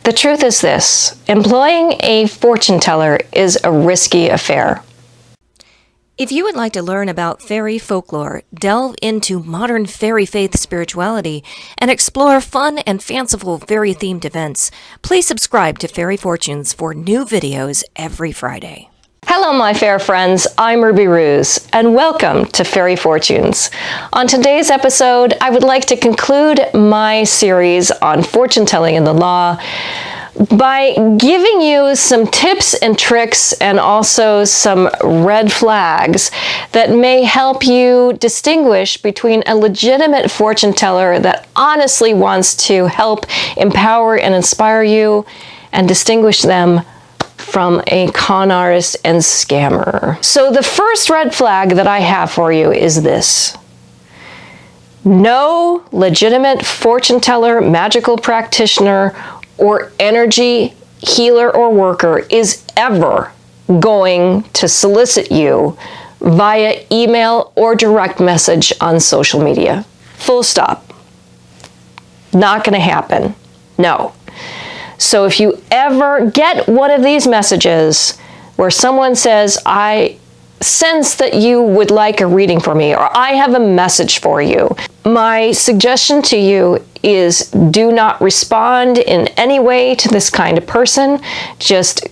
The truth is this: employing a fortune teller is a risky affair. If you would like to learn about fairy folklore, delve into modern fairy faith spirituality, and explore fun and fanciful fairy-themed events, please subscribe to Fairy Fortunes for new videos every Friday. Hello, my fair friends. I'm Ruby Ruse, and welcome to Fairy Fortunes. On today's episode, I would like to conclude my series on fortune telling in the law by giving you some tips and tricks and also some red flags that may help you distinguish between a legitimate fortune teller that honestly wants to help empower and inspire you, and distinguish them from a con artist and scammer. So the first red flag that I have for you is this: no legitimate fortune teller, magical practitioner, or energy healer or worker is ever going to solicit you via email or direct message on social media. Full stop. Not going to happen. No. So if you ever get one of these messages where someone says, I sense that you would like a reading for me, or I have a message for you, my suggestion to you is do not respond in any way to this kind of person. Just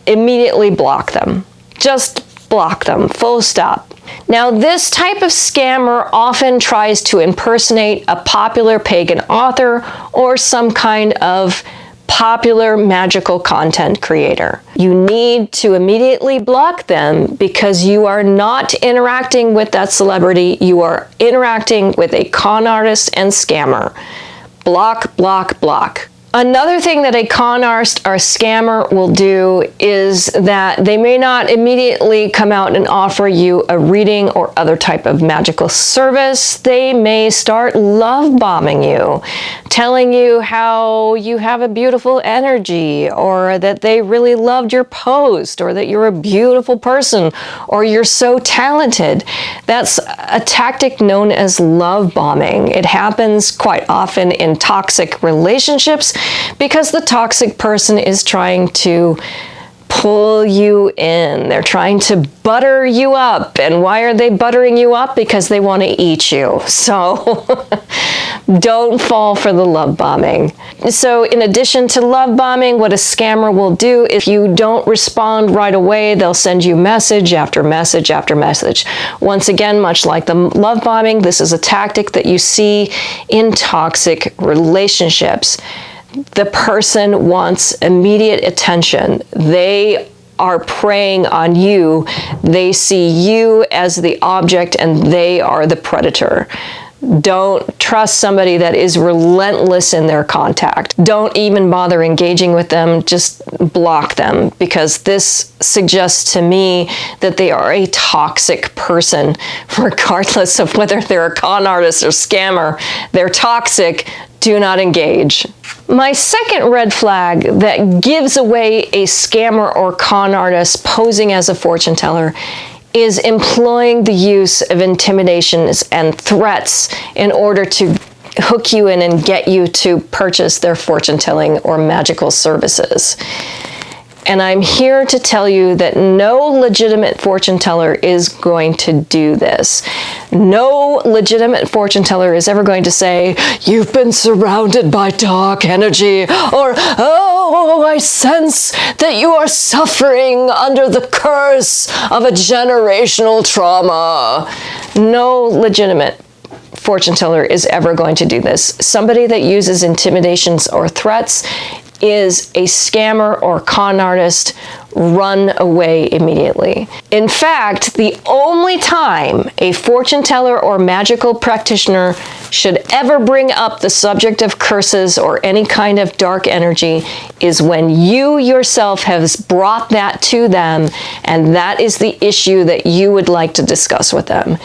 immediately block them. Just block them, full stop. Now, this type of scammer often tries to impersonate a popular pagan author or some kind of popular magical content creator. You need to immediately block them because you are not interacting with that celebrity. You are interacting with a con artist and scammer. Block, block, block. Another thing that a con artist or scammer will do is that they may not immediately come out and offer you a reading or other type of magical service. They may start love bombing you, telling you how you have a beautiful energy, or that they really loved your post, or that you're a beautiful person, or you're so talented. That's a tactic known as love bombing. It happens quite often in toxic relationships, because the toxic person is trying to pull you in. They're trying to butter you up. And why are they buttering you up? Because they want to eat you. So don't fall for the love bombing. So in addition to love bombing, what a scammer will do, if you don't respond right away, they'll send you message after message after message. Once again, much like the love bombing, this is a tactic that you see in toxic relationships. The person wants immediate attention. They are preying on you. They see you as the object and they are the predator. Don't trust somebody that is relentless in their contact. Don't even bother engaging with them. Just block them, because this suggests to me that they are a toxic person, regardless of whether they're a con artist or scammer. They're toxic. Do not engage. My second red flag that gives away a scammer or con artist posing as a fortune teller is employing the use of intimidations and threats in order to hook you in and get you to purchase their fortune telling or magical services. And I'm here to tell you that no legitimate fortune teller is going to do this. No legitimate fortune teller is ever going to say, you've been surrounded by dark energy, or, oh, I sense that you are suffering under the curse of a generational trauma. No legitimate fortune teller is ever going to do this. Somebody that uses intimidations or threats is a scammer or con artist. Run away immediately. In fact, the only time a fortune teller or magical practitioner should ever bring up the subject of curses or any kind of dark energy is when you yourself have brought that to them, and that is the issue that you would like to discuss with them.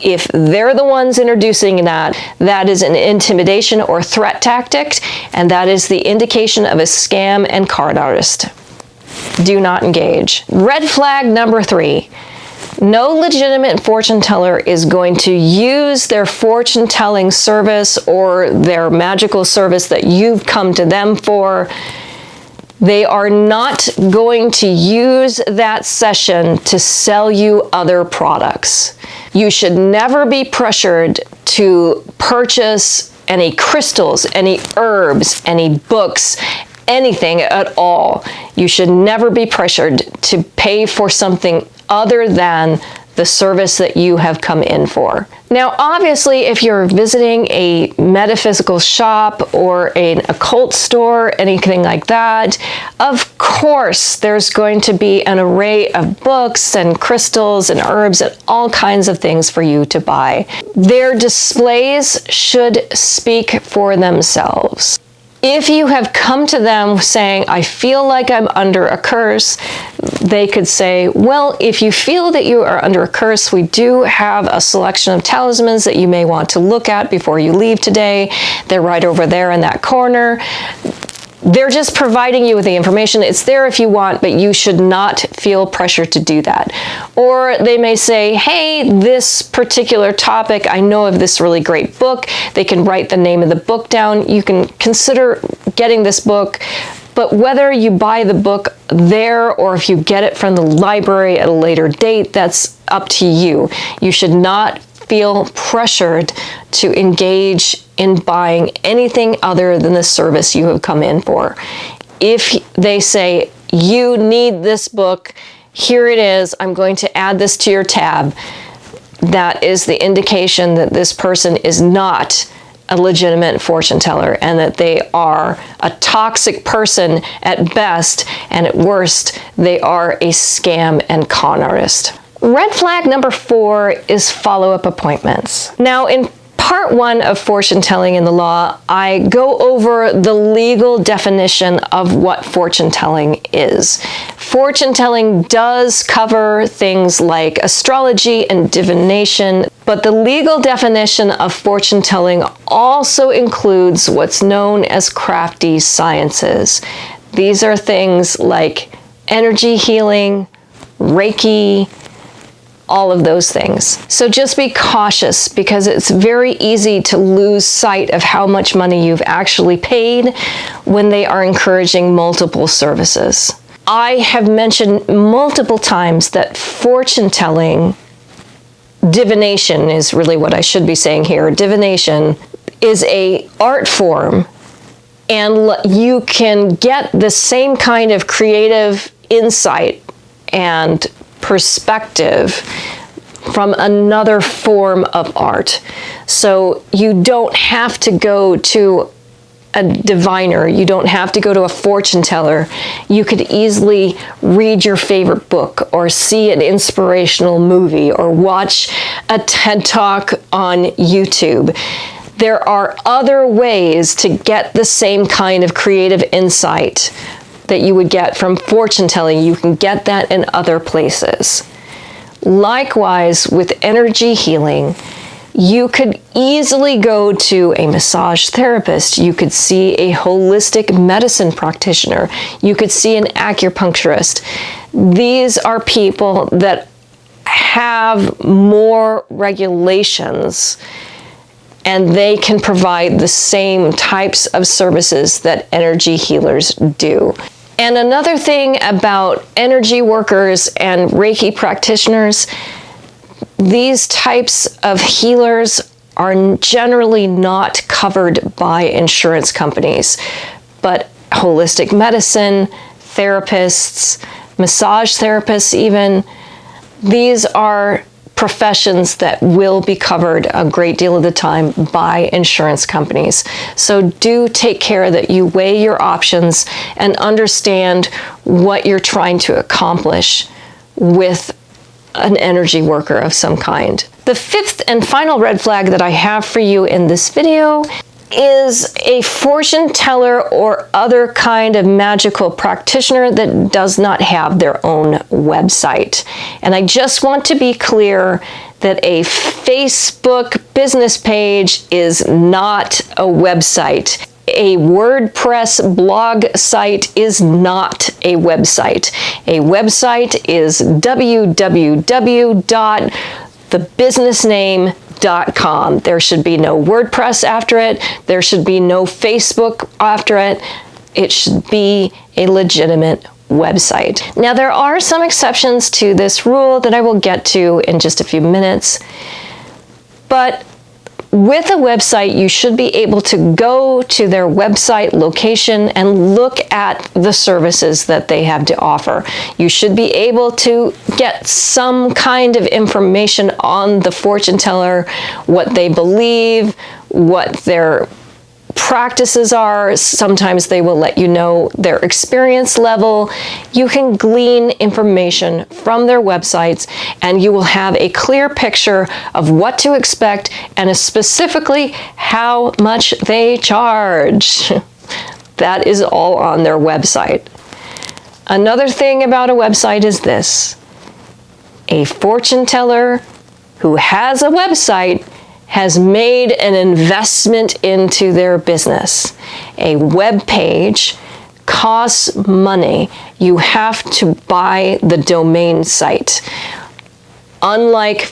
If they're the ones introducing that, that is an intimidation or threat tactic, and that is the indication of a scam and con artist. Do not engage. Red flag number 3. No legitimate fortune teller is going to use their fortune telling service or their magical service that you've come to them for. They are not going to use that session to sell you other products. You should never be pressured to purchase any crystals, any herbs, any books, anything at all. You should never be pressured to pay for something other than the service that you have come in for. Now, obviously, if you're visiting a metaphysical shop or an occult store, anything like that, of course, there's going to be an array of books and crystals and herbs and all kinds of things for you to buy. Their displays should speak for themselves. If you have come to them saying, I feel like I'm under a curse, they could say, well, if you feel that you are under a curse, we do have a selection of talismans that you may want to look at before you leave today. They're right over there in that corner. They're just providing you with the information. It's there if you want, but you should not feel pressure to do that. Or they may say, hey, this particular topic, I know of this really great book. They can write the name of the book down. You can consider getting this book, but whether you buy the book there or if you get it from the library at a later date, that's up to you. You should not feel pressured to engage in buying anything other than the service you have come in for. If they say, you need this book, here it is, I'm going to add this to your tab, that is the indication that this person is not a legitimate fortune teller and that they are a toxic person at best, and at worst, they are a scam and con artist. Red flag number 4 is follow-up appointments. Now, in part 1 of fortune telling in the law, I go over the legal definition of what fortune telling is. Fortune telling does cover things like astrology and divination, but the legal definition of fortune telling also includes what's known as crafty sciences. These are things like energy healing, Reiki, all of those things. So just be cautious, because it's very easy to lose sight of how much money you've actually paid when they are encouraging multiple services. I have mentioned multiple times that fortune telling, divination is really what I should be saying here. Divination is an art form, and you can get the same kind of creative insight and perspective from another form of art. So you don't have to go to a diviner, you don't have to go to a fortune teller. You could easily read your favorite book or see an inspirational movie or watch a TED Talk on YouTube. There are other ways to get the same kind of creative insight that you would get from fortune telling. You can get that in other places. Likewise, with energy healing, you could easily go to a massage therapist. You could see a holistic medicine practitioner. You could see an acupuncturist. These are people that have more regulations, and they can provide the same types of services that energy healers do. And another thing about energy workers and Reiki practitioners, these types of healers are generally not covered by insurance companies, but holistic medicine, therapists, massage therapists even, these are professions that will be covered a great deal of the time by insurance companies. So do take care that you weigh your options and understand what you're trying to accomplish with an energy worker of some kind. The 5th and final red flag that I have for you in this video is a fortune teller or other kind of magical practitioner that does not have their own website. And I just want to be clear that a Facebook business page is not a website. A WordPress blog site is not a website. A website is www.thebusinessname.com. There should be no WordPress after it. There should be no Facebook after it. It should be a legitimate website. Now, there are some exceptions to this rule that I will get to in just a few minutes, but with a website, you should be able to go to their website location and look at the services that they have to offer. You should be able to get some kind of information on the fortune teller, what they believe, what their practices are. Sometimes they will let you know their experience level. You can glean information from their websites, and you will have a clear picture of what to expect and specifically how much they charge. That is all on their website. Another thing about a website is this: a fortune teller who has a website has made an investment into their business. A web page costs money. You have to buy the domain site. Unlike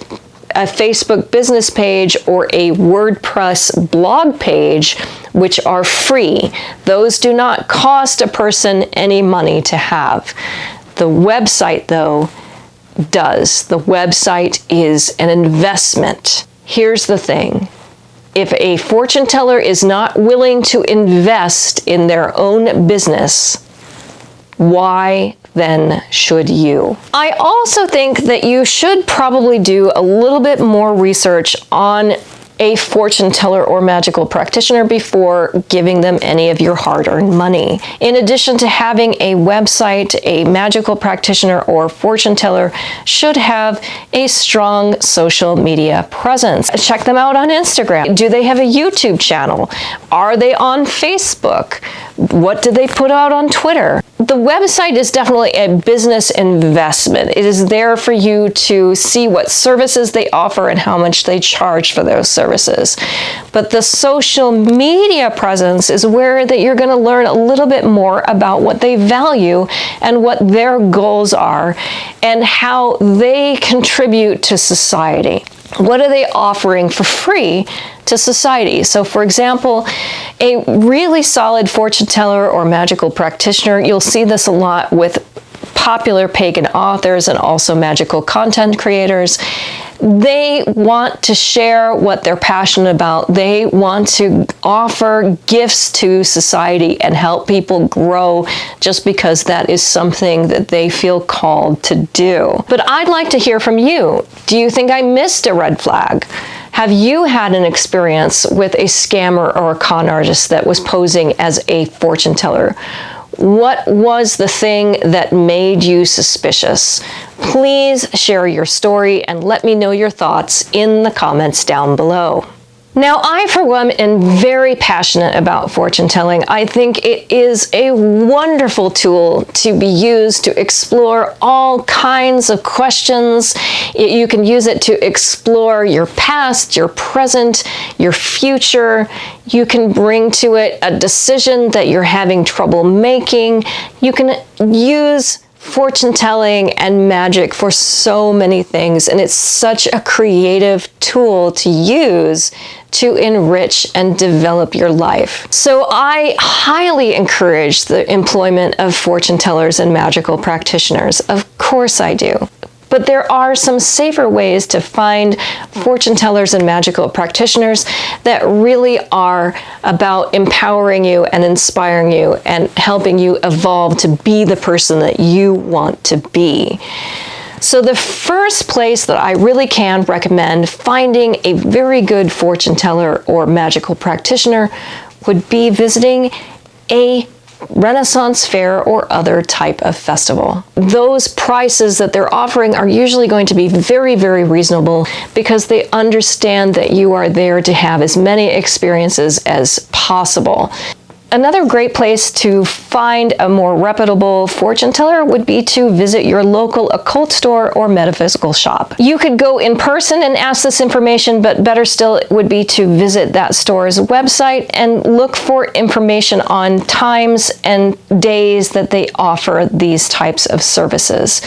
a Facebook business page or a WordPress blog page, which are free, those do not cost a person any money to have. The website, though, does. The website is an investment. Here's the thing: if a fortune teller is not willing to invest in their own business, why then should you? I also think that you should probably do a little bit more research on a fortune teller or magical practitioner before giving them any of your hard-earned money. In addition to having a website, a magical practitioner or fortune teller should have a strong social media presence. Check them out on Instagram. Do they have a YouTube channel? Are they on Facebook? What do they put out on Twitter? The website is definitely a business investment. It is there for you to see what services they offer and how much they charge for those services. But the social media presence is where that you're going to learn a little bit more about what they value and what their goals are and how they contribute to society. What are they offering for free to society? So, for example, a really solid fortune teller or magical practitioner, you'll see this a lot with popular pagan authors and also magical content creators. They want to share what they're passionate about. They want to offer gifts to society and help people grow just because that is something that they feel called to do. But I'd like to hear from you. Do you think I missed a red flag? Have you had an experience with a scammer or a con artist that was posing as a fortune teller? What was the thing that made you suspicious? Please share your story and let me know your thoughts in the comments down below. Now, I, for one, am very passionate about fortune telling. I think it is a wonderful tool to be used to explore all kinds of questions. You can use it to explore your past, your present, your future. You can bring to it a decision that you're having trouble making. You can use fortune telling and magic for so many things, and it's such a creative tool to use to enrich and develop your life. So I highly encourage the employment of fortune tellers and magical practitioners. Of course I do. But there are some safer ways to find fortune tellers and magical practitioners that really are about empowering you and inspiring you and helping you evolve to be the person that you want to be. So the first place that I really can recommend finding a very good fortune teller or magical practitioner would be visiting a Renaissance fair or other type of festival. Those prices that they're offering are usually going to be very, very reasonable because they understand that you are there to have as many experiences as possible. Another great place to find a more reputable fortune teller would be to visit your local occult store or metaphysical shop. You could go in person and ask this information, but better still it would be to visit that store's website and look for information on times and days that they offer these types of services.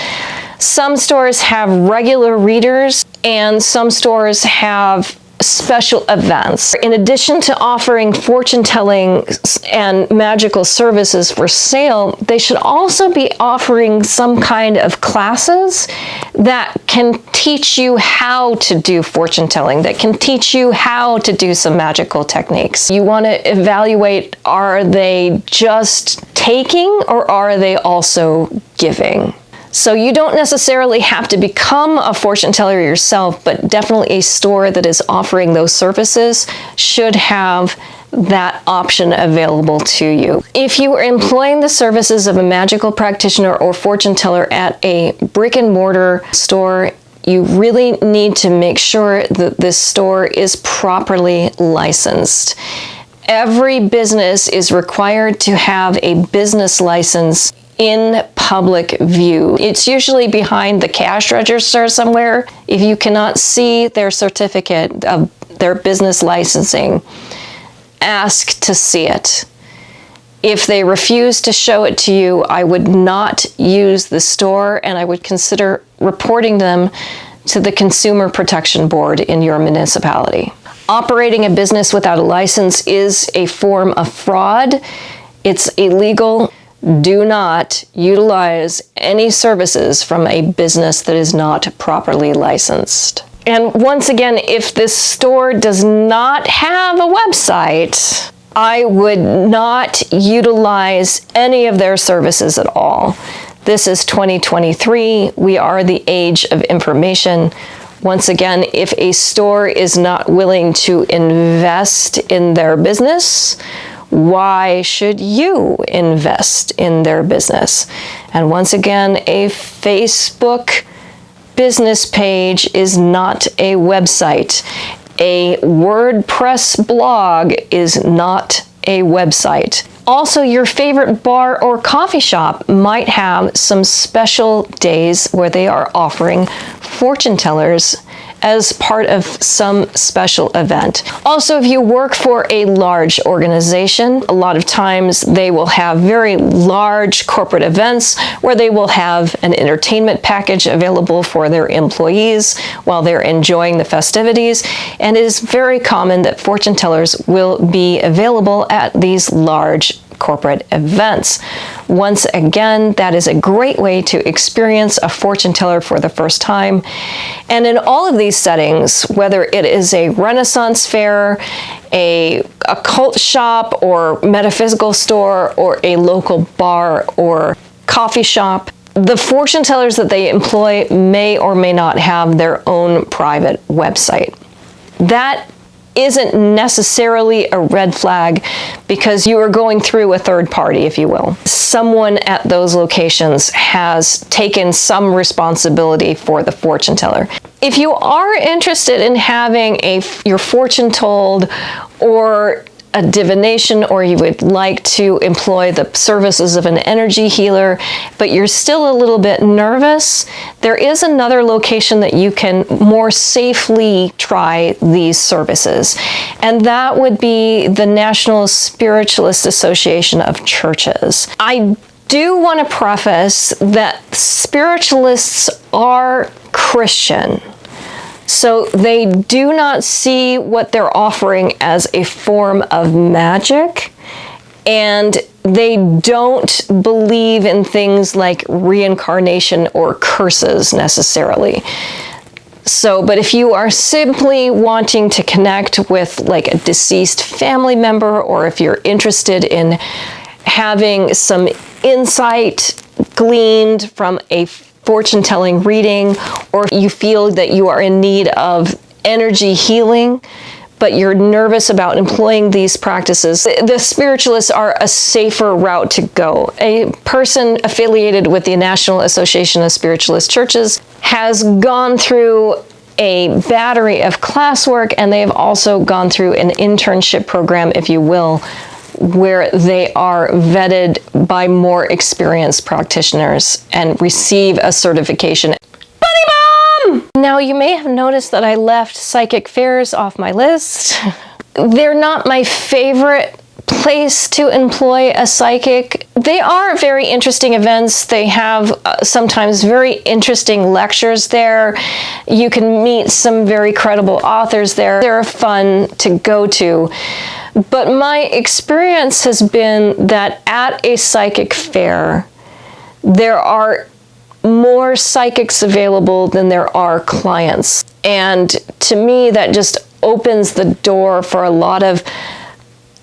Some stores have regular readers, and some stores have special events. In addition to offering fortune telling and magical services for sale, they should also be offering some kind of classes that can teach you how to do fortune telling, that can teach you how to do some magical techniques. You want to evaluate, are they just taking or are they also giving? So you don't necessarily have to become a fortune teller yourself, but definitely a store that is offering those services should have that option available to you. If you are employing the services of a magical practitioner or fortune teller at a brick and mortar store, you really need to make sure that this store is properly licensed. Every business is required to have a business license in public view. It's usually behind the cash register somewhere. If you cannot see their certificate of their business licensing, ask to see it. If they refuse to show it to you, I would not use the store, and I would consider reporting them to the Consumer Protection Board in your municipality. Operating a business without a license is a form of fraud. It's illegal. Do not utilize any services from a business that is not properly licensed. And once again, if this store does not have a website, I would not utilize any of their services at all. This is 2023. We are the age of information. Once again, if a store is not willing to invest in their business, why should you invest in their business? And once again, a Facebook business page is not a website. A WordPress blog is not a website. Also, your favorite bar or coffee shop might have some special days where they are offering fortune tellers as part of some special event. Also, if you work for a large organization, a lot of times they will have very large corporate events where they will have an entertainment package available for their employees while they're enjoying the festivities. And it is very common that fortune tellers will be available at these large corporate events. Once again, that is a great way to experience a fortune teller for the first time. And in all of these settings, whether it is a Renaissance fair, a occult shop or metaphysical store, or a local bar or coffee shop, the fortune tellers that they employ may or may not have their own private website. That isn't necessarily a red flag because you are going through a third party, if you will. Someone at those locations has taken some responsibility for the fortune teller. If you are interested in having your fortune told or a divination, or you would like to employ the services of an energy healer, but you're still a little bit nervous, there is another location that you can more safely try these services. And that would be the National Spiritualist Association of Churches. I do want to preface that spiritualists are Christian. So they do not see what they're offering as a form of magic, and they don't believe in things like reincarnation or curses necessarily. So, but if you are simply wanting to connect with like a deceased family member, or if you're interested in having some insight gleaned from a fortune-telling reading, or you feel that you are in need of energy healing, but you're nervous about employing these practices, the spiritualists are a safer route to go. A person affiliated with the National Association of Spiritualist Churches has gone through a battery of classwork, and they have also gone through an internship program, if you will, where they are vetted by more experienced practitioners and receive a certification. Bunny Bomb! Now, you may have noticed that I left psychic fairs off my list. They're not my favorite place to employ a psychic. They are very interesting events. They have sometimes very interesting lectures there. You can meet some very credible authors there. They're fun to go to. But my experience has been that at a psychic fair, there are more psychics available than there are clients. And to me, that just opens the door for a lot of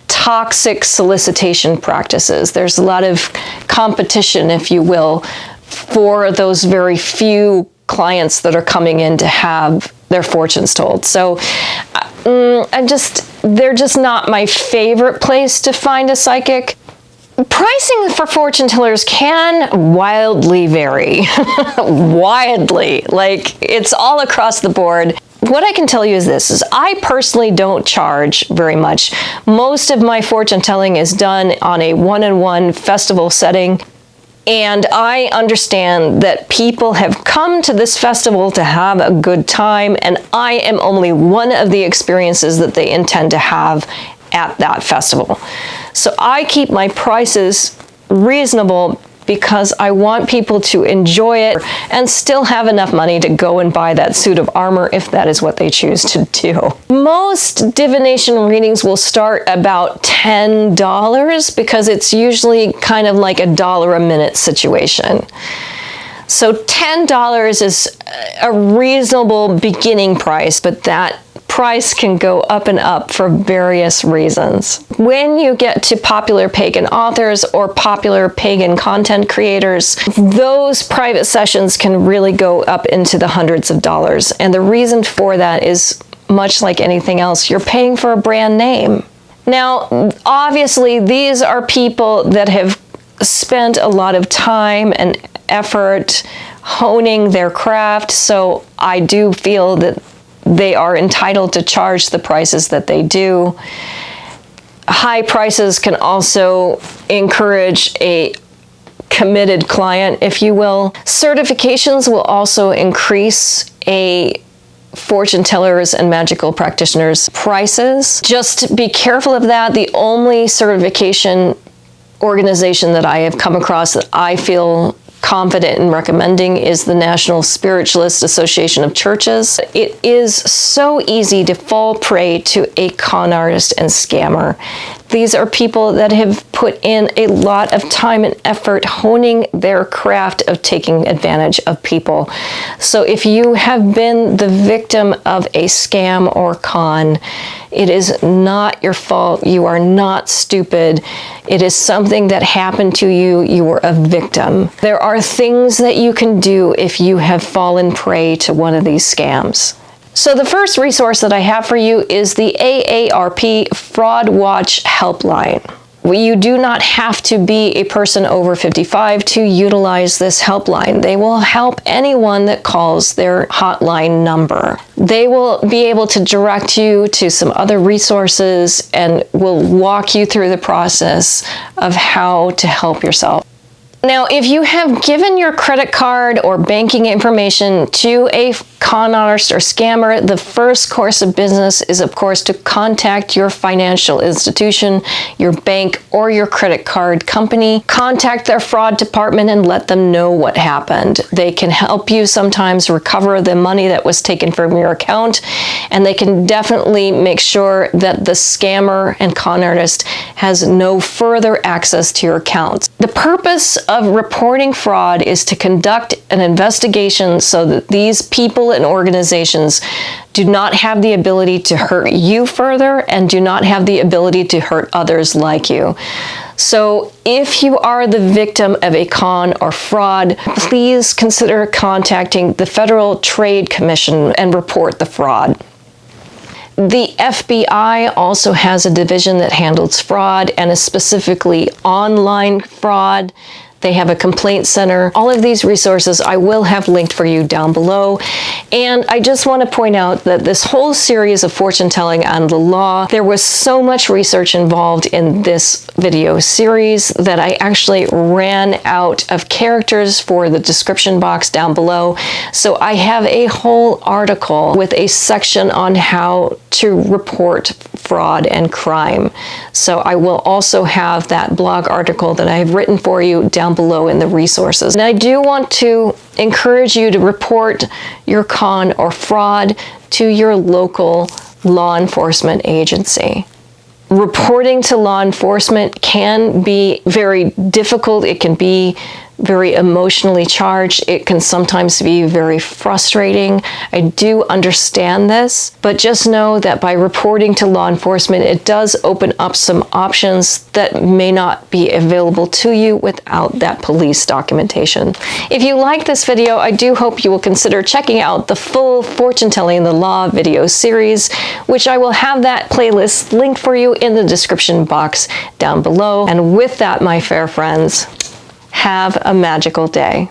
toxic solicitation practices. There's a lot of competition, if you will, for those very few clients that are coming in to have their fortunes told. So they're just not my favorite place to find a psychic. Pricing for fortune tellers can wildly vary. Wildly. Like, it's all across the board. What I can tell you is this, is I personally don't charge very much. Most of my fortune telling is done on a one-on-one festival setting. And I understand that people have come to this festival to have a good time, and I am only one of the experiences that they intend to have at that festival. So I keep my prices reasonable because I want people to enjoy it and still have enough money to go and buy that suit of armor if that is what they choose to do. Most divination readings will start about $10 because it's usually kind of like $1 a minute situation. So $10 is a reasonable beginning price, but that price can go up and up for various reasons. When you get to popular pagan authors or popular pagan content creators, those private sessions can really go up into the hundreds of dollars. And the reason for that is much like anything else, you're paying for a brand name. Now, obviously, these are people that have spent a lot of time and effort honing their craft, so I do feel that they are entitled to charge the prices that they do. High prices can also encourage a committed client, if you will. Certifications will also increase a fortune tellers and magical practitioners' prices. Just be careful of that. The only certification organization that I have come across that I feel confident in recommending is the National Spiritualist Association of Churches. It is so easy to fall prey to a con artist and scammer. These are people that have put in a lot of time and effort honing their craft of taking advantage of people. So if you have been the victim of a scam or con, it is not your fault. You are not stupid. It is something that happened to you. You were a victim. There are things that you can do if you have fallen prey to one of these scams. So the first resource that I have for you is the AARP Fraud Watch Helpline. You do not have to be a person over 55 to utilize this helpline. They will help anyone that calls their hotline number. They will be able to direct you to some other resources and will walk you through the process of how to help yourself. Now, if you have given your credit card or banking information to a con artist or scammer, the first course of business is, of course, to contact your financial institution, your bank, or your credit card company. Contact their fraud department and let them know what happened. They can help you sometimes recover the money that was taken from your account, and they can definitely make sure that the scammer and con artist has no further access to your accounts. The purpose of reporting fraud is to conduct an investigation so that these people and organizations do not have the ability to hurt you further and do not have the ability to hurt others like you. So if you are the victim of a con or fraud, please consider contacting the Federal Trade Commission and report the fraud. The FBI also has a division that handles fraud and is specifically online fraud. They have a complaint center. All of these resources I will have linked for you down below. And I just want to point out that this whole series of fortune telling and the law, there was so much research involved in this video series that I actually ran out of characters for the description box down below. So I have a whole article with a section on how to report fraud and crime. So I will also have that blog article that I've written for you down below in the resources. And I do want to encourage you to report your con or fraud to your local law enforcement agency. Reporting to law enforcement can be very difficult. It can be very emotionally charged. It can sometimes be very frustrating. I do understand this, but just know that by reporting to law enforcement, it does open up some options that may not be available to you without that police documentation. If you like this video, I do hope you will consider checking out the full Fortune Telling the Law video series, which I will have that playlist linked for you in the description box down below. And with that, my fair friends, have a magical day.